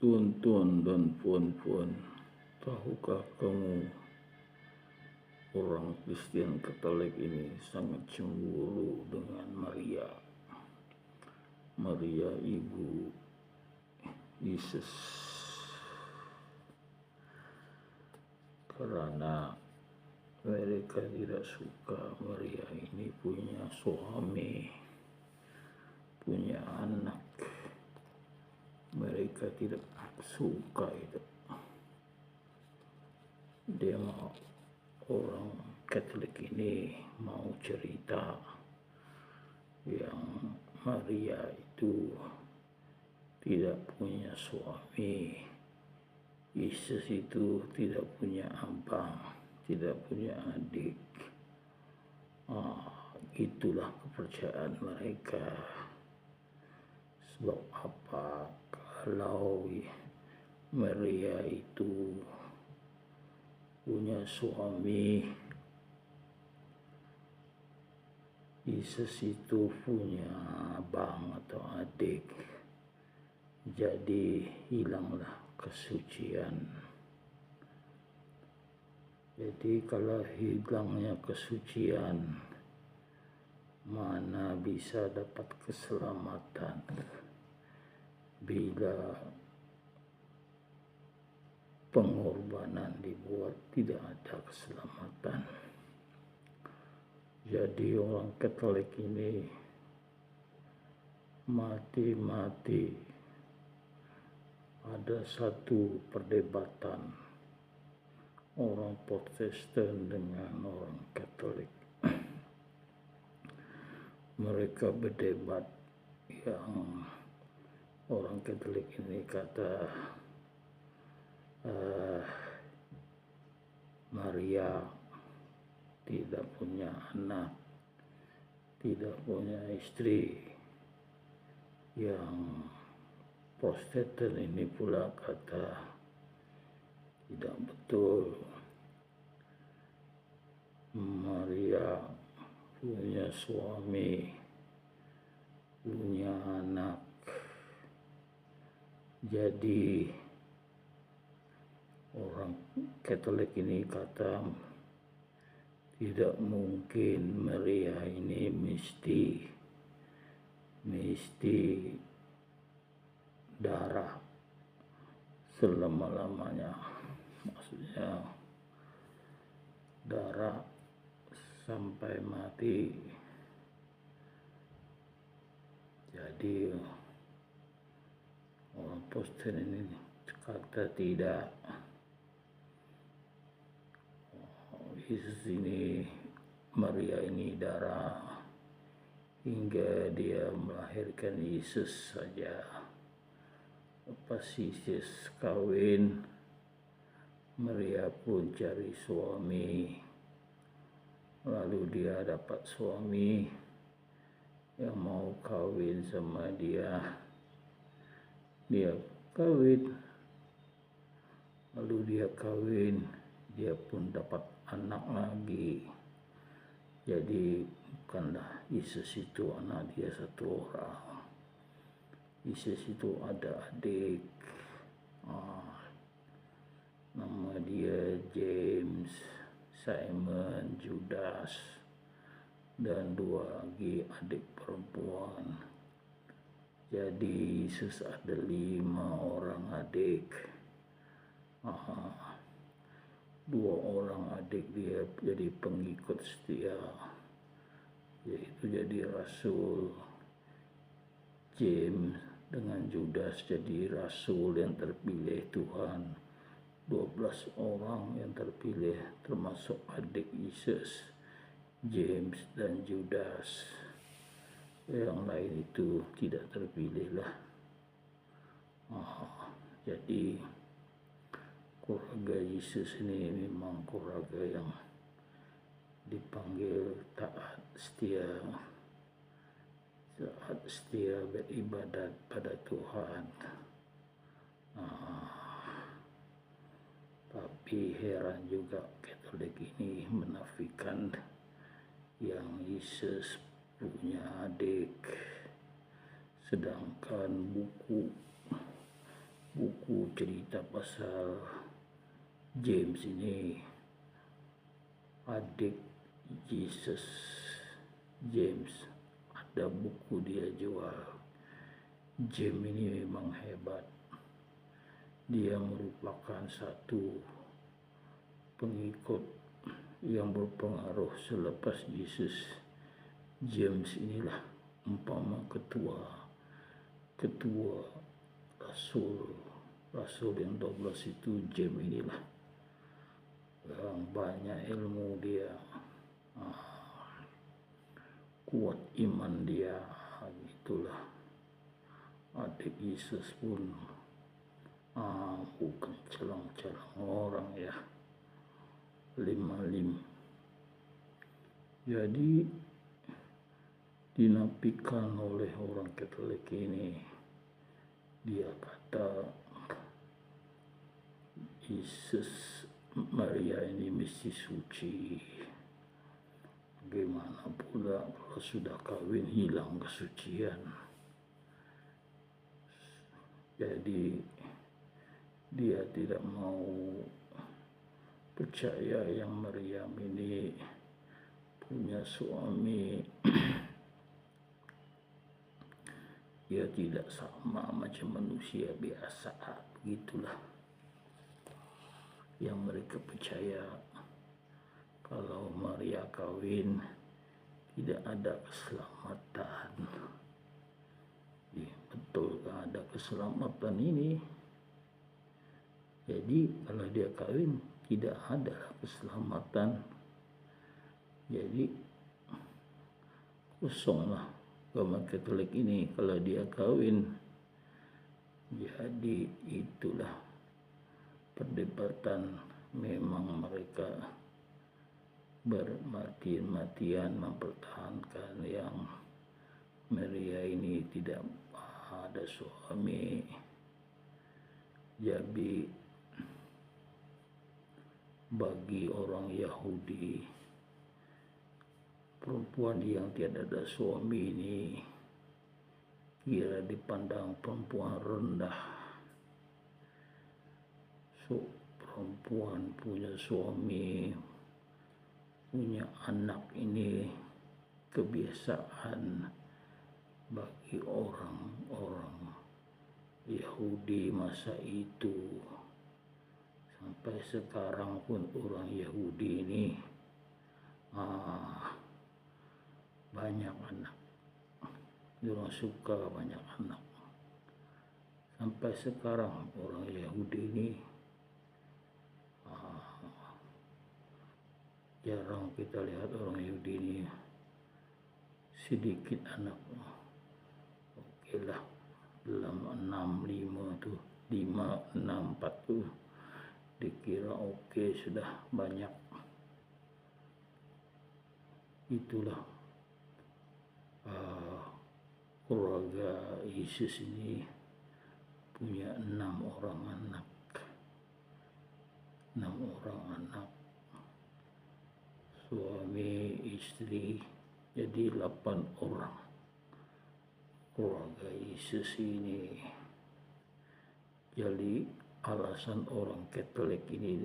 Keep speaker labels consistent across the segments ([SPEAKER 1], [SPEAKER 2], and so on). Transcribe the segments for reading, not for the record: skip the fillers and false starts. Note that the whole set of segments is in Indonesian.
[SPEAKER 1] Tuan-tuan dan puan-puan, tahukah kamu orang Kristen Katolik ini sangat cemburu dengan Maria. Maria ibu Yesus, karena mereka tidak suka Maria ini punya suami, punya anak. Mereka tidak suka itu. Dia mau, orang Katolik ini mau cerita yang Maria itu tidak punya suami, Yesus itu tidak punya abang, tidak punya adik. Itulah kepercayaan mereka. Sebab apa? Kalau Maria itu punya suami, Yesus itu punya abang atau adik, jadi hilanglah kesucian. Jadi kalau hilangnya kesucian, mana bisa dapat keselamatan bila pengorbanan dibuat, tidak ada keselamatan. Jadi orang Katolik ini mati-mati ada satu perdebatan orang Protestan dengan orang Katolik. Mereka berdebat, yang orang Katolik ini kata Maria tidak punya anak, tidak punya istri. Yang Protestan ini pula kata tidak betul. Maria punya suami, punya anak. Jadi orang Katolik ini kata tidak mungkin Maria ini mesti darah selama-lamanya. Maksudnya darah sampai mati. Jadi orang Protestan ini kata tidak. Yesus ini, Maria ini darah hingga dia melahirkan Yesus saja. Lepas Yesus kawin, Maria pun cari suami. Lalu dia dapat suami yang mau kawin sama dia. Dia kawin. Lalu dia kawin, dia pun dapat anak lagi. Jadi bukanlah Yesus itu anak dia satu orang. Yesus itu ada adik. Nama dia James, Simon, Judas, dan 2 lagi adik perempuan. Jadi Yesus ada 5 orang adik. 2 orang adik dia jadi pengikut setia, yaitu jadi rasul. James dengan Judas jadi rasul yang terpilih Tuhan. 12 orang yang terpilih, termasuk adik Yesus, James dan Judas. Yang lain itu tidak terpilih lah. Jadi keluarga Yesus ini memang keluarga yang dipanggil taat setia beribadat pada Tuhan. Tapi heran juga Katolik ini menafikan yang Yesus punya adik, sedangkan buku buku cerita pasal James ini, adik Yesus. James, ada buku dia jual. James ini memang hebat. Dia merupakan satu pengikut yang berpengaruh selepas Yesus. James inilah umpama ketua Rasul yang 12 itu. James inilah yang banyak ilmu dia, kuat iman dia, itulah. Adik Yesus pun bukan celang-celang orang ya, lim. Jadi dinafikan oleh orang Katolik ini. Dia kata Yesus Maria ini mesti suci. Bagaimana pula kalau sudah kawin hilang kesucian? Jadi dia tidak mau percaya yang Maryam ini punya suami. Dia tidak sama macam manusia biasa, begitulah yang mereka percaya. Kalau Maria kawin tidak ada keselamatan. Betul kan ada keselamatan ini? Jadi kalau dia kawin tidak ada keselamatan. Jadi kosonglah agama Katolik ini kalau dia kawin. Jadi itulah perdebatan. Memang mereka bermati-matian mempertahankan yang Maria ini tidak ada suami. Jadi bagi orang Yahudi, perempuan yang tidak ada suami ini kira dipandang perempuan rendah. Perempuan punya suami, punya anak ini kebiasaan bagi orang-orang Yahudi masa itu. Sampai sekarang pun orang Yahudi ini banyak anak. Orang suka banyak anak. Sampai sekarang orang Yahudi ini jarang kita lihat orang Yahudi ini sedikit anak. Oke lah, dalam 6, 6, 4 tuh dikira oke, sudah banyak. Itulah keluarga Yesus ini punya 6 orang anak. 6 orang anak, suami istri, jadi 8 orang keluarga Yesus ini. Jadi alasan orang Katolik ini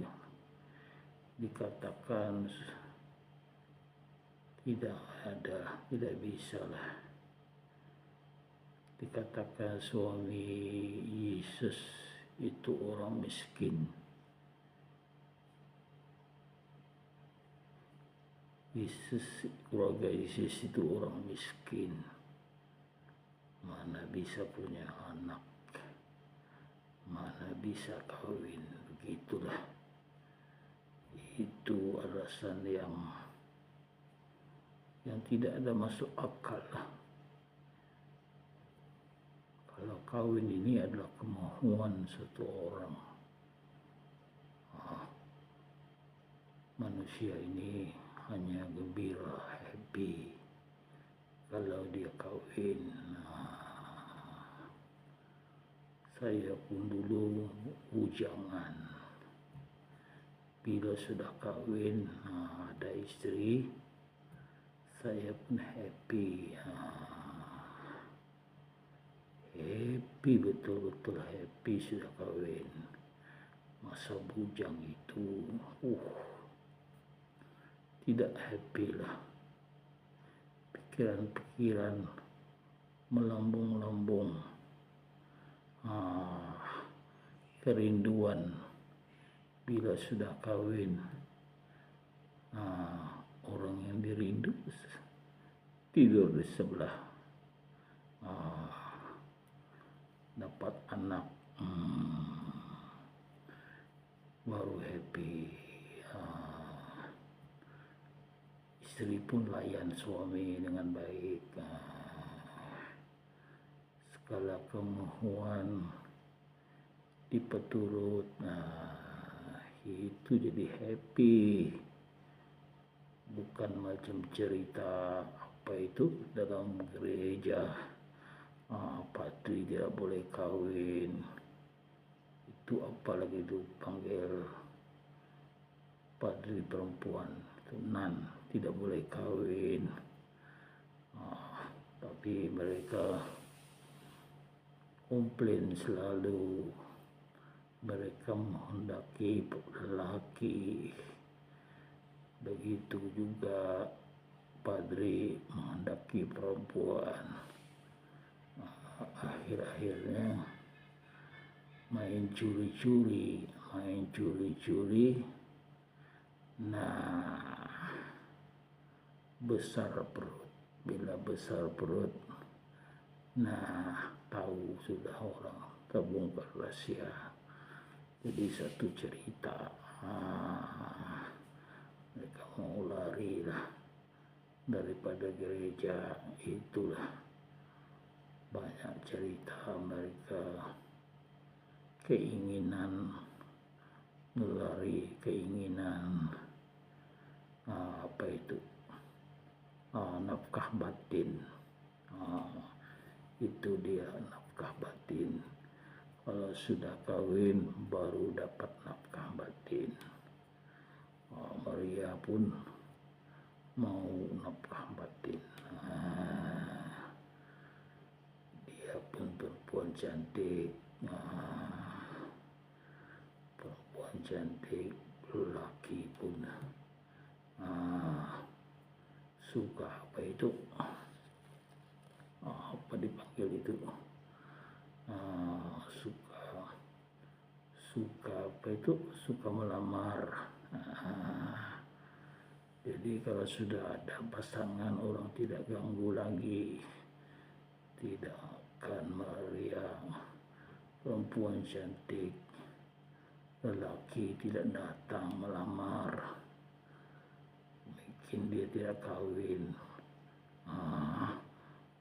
[SPEAKER 1] dikatakan tidak bisa lah dikatakan suami Yesus itu orang miskin. Keluarga Yesus itu orang miskin, mana bisa punya anak, mana bisa kawin. Begitulah, itu alasan yang tidak ada masuk akal lah. Kalau kawin ini adalah kemauan satu orang, manusia ini hanya gembira, happy kalau dia kawin. Saya pun dulu bujangan, bila sudah kawin ada istri, saya pun happy. happy, betul-betul happy sudah kawin. Masa bujang itu tidak happy lah, pikiran-pikiran melambung-lambung, kerinduan bila sudah kawin. Orang yang dirindu tidur di sebelah, dapat anak, baru happy. Istri pun layan suami dengan baik, segala kemauan dipeturut, itu jadi happy. Bukan macam cerita apa itu dalam gereja, patri tidak boleh kawin, itu apalagi itu panggil padri perempuan, itu nan, tidak boleh kawin. Tapi mereka komplain selalu, mereka menghendaki lelaki. Begitu juga padri menghendaki perempuan. Akhir-akhirnya main curi-curi. Nah, besar perut. Bila besar perut, nah tahu sudah orang, terbongkar rahasia. Jadi satu cerita, mereka mau lari lah daripada gereja. Itulah banyak cerita mereka, keinginan melari, keinginan apa itu, nafkah batin. Itu dia nafkah batin. Kalau sudah kawin baru dapat nafkah batin. Maria pun mau nafkah batin. Dia pun perempuan cantik, lelaki pun suka apa itu, apa dipanggil itu, suka apa itu, suka melamar. Jadi kalau sudah ada pasangan, orang tidak ganggu lagi, tidak akan meriak. Perempuan cantik, lelaki tidak datang melamar, bikin dia tidak kawin.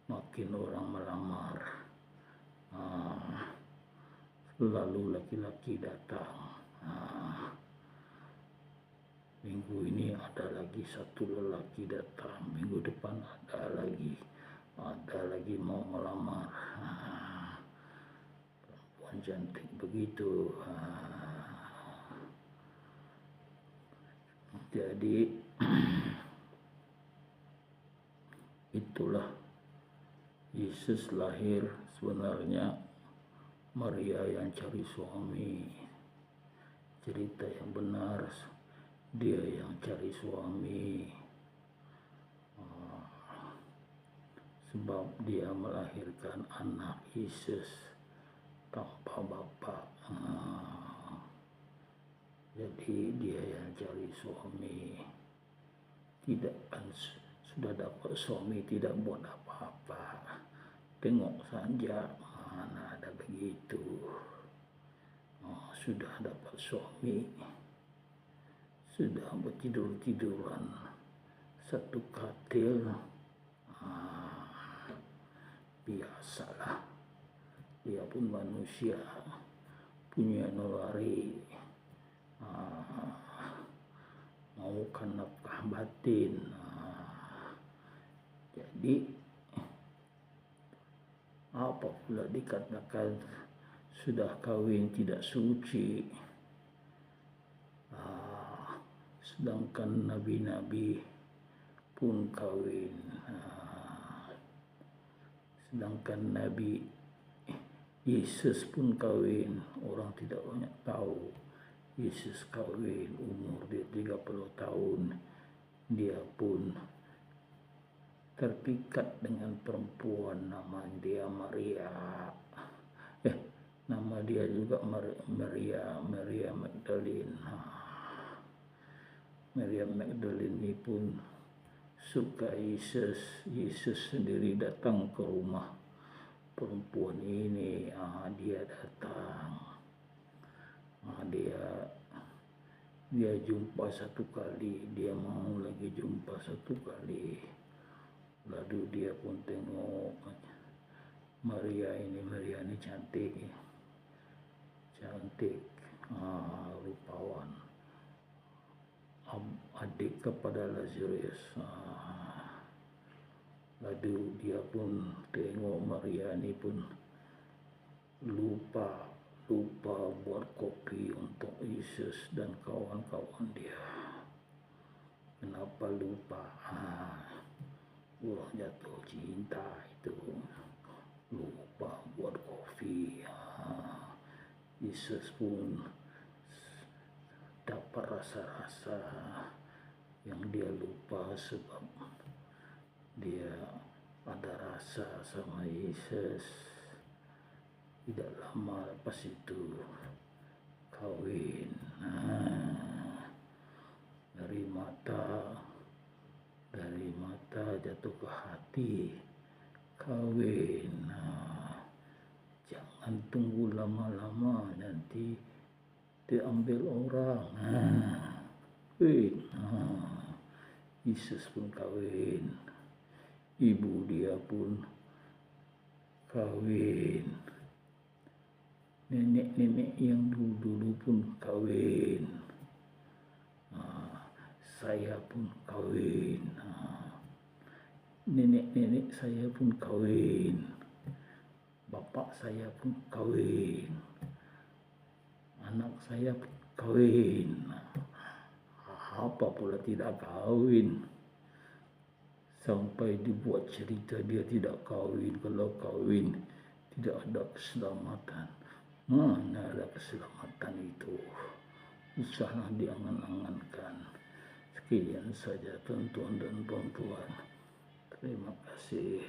[SPEAKER 1] Makin orang melamar, lalu laki-laki datang. Minggu ini ada lagi satu lelaki datang, minggu depan ada lagi mau melamar. Perempuan cantik begitu. Jadi itulah Yesus lahir. Sebenarnya Maria yang cari suami. Cerita yang benar, dia yang cari suami. Sebab dia melahirkan anak Yesus tanpa bapak. Jadi dia yang cari suami. Tidak kan sudah dapat suami tidak buat apa-apa, tengok saja, mana ada begitu. Sudah dapat suami, sudah bertidur-tiduran satu katil, biasalah, dia pun manusia, punya naluri, maukan nafkah batin. Jadi apa pula dikatakan sudah kawin tidak suci, sedangkan nabi-nabi pun kawin, sedangkan nabi Yesus pun kawin, orang tidak banyak tahu. Yesus kawin, umur dia 30 tahun. Dia pun terpikat dengan perempuan, nama dia Maria. Nama dia juga Maria Magdalene. Maria Magdalene ini pun suka Yesus. Yesus sendiri datang ke rumah perempuan ini. Dia datang. Dia jumpa satu kali, dia mau lagi jumpa satu kali. Lalu dia pun tengok Maria ini cantik, rupawan, adik kepada Lazarus. Lalu dia pun tengok Maria ini pun lupa buat kopi untuk Yesus dan kawan-kawan dia. Kenapa lupa? Orang jatuh cinta itu lupa buat kopi. Yesus pun dapat rasa-rasa yang dia lupa sebab dia ada rasa sama Yesus. Tidak lama lepas itu kawin. Dari mata jatuh ke hati, kawin. Jangan tunggu lama-lama, nanti diambil orang. Yesus pun kawin, ibu dia pun kawin, nenek-nenek yang dulu pun kawin, saya pun kawin, nenek-nenek saya pun kawin, bapak saya pun kawin, anak saya pun kawin. Apa pula tidak kawin? Sampai dibuat cerita dia tidak kawin. Kalau kawin tidak ada keselamatan. Mana ada keselamatan itu? Usahlah diangan-angankan. Sekian saja tuan-tuan dan puan-puan. Terima kasih.